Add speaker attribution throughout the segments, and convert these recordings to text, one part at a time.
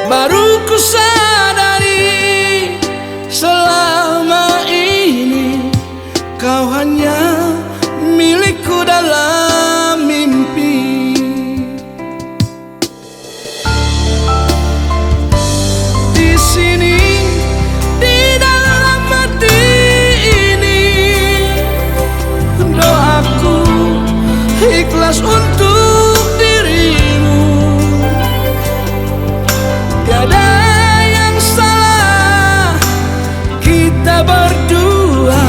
Speaker 1: Baru ku sadari selama ini kau hanya milikku dalam mimpi. Di sini, di dalam hati ini, doaku ikhlas untuk dirimu. Tiada yang salah kita berdua.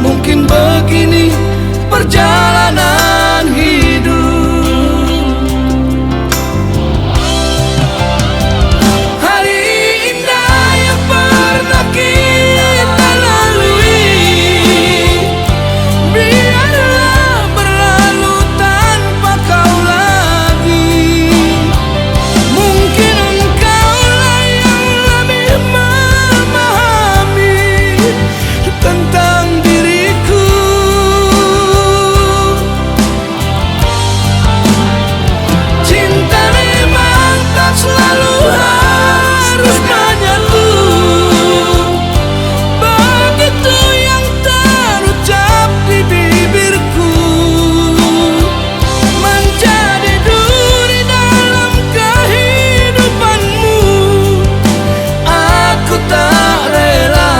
Speaker 1: Mungkin begini perjalanan hidup. Hari indah yang pernah kita lalui, biarlah berlalu tanpa kau lagi. Mungkin engkaulah yang lebih memahami tentang diriku. Cinta memang tak selalu harus menyatu. Begitu yang terucap di bibirku, menjadi duri dalam kehidupanmu. Aku tak rela.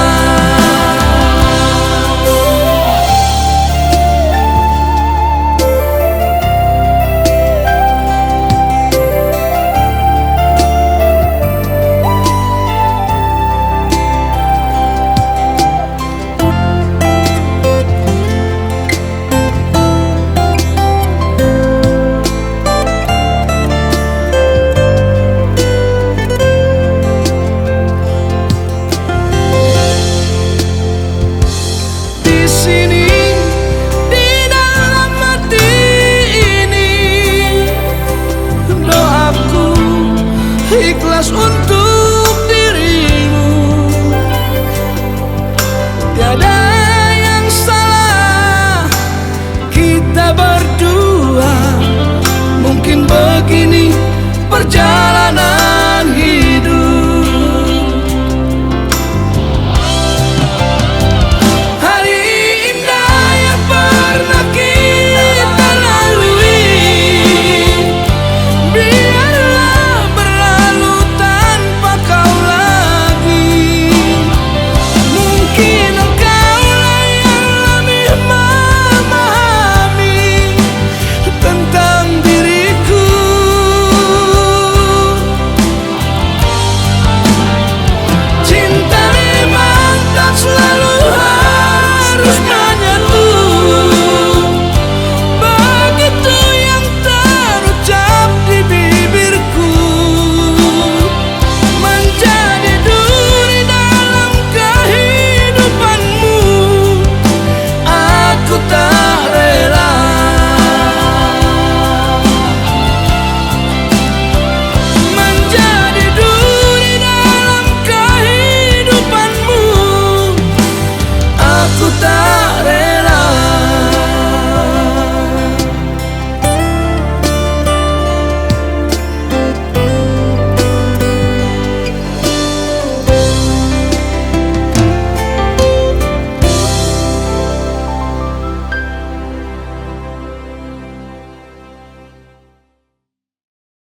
Speaker 1: Di sini, di dalam hati ini, doaku ikhlas untuk dirimu. Tiada yang salah kita berdua. Mungkin begini perjalanan hidup. Hari indah yang pernah kita lalui, biarlah berlalu tanpa kau lagi. Mungkin engkaulah yang lebih memahami tentang diriku. Cinta memang tak selalu harus menyatu. Begitu yang terucap di bibirku, menjadi duri dalam kehidupanmu. Aku tak rela. Menjadi duri dalam kehidupanmu. Aku tak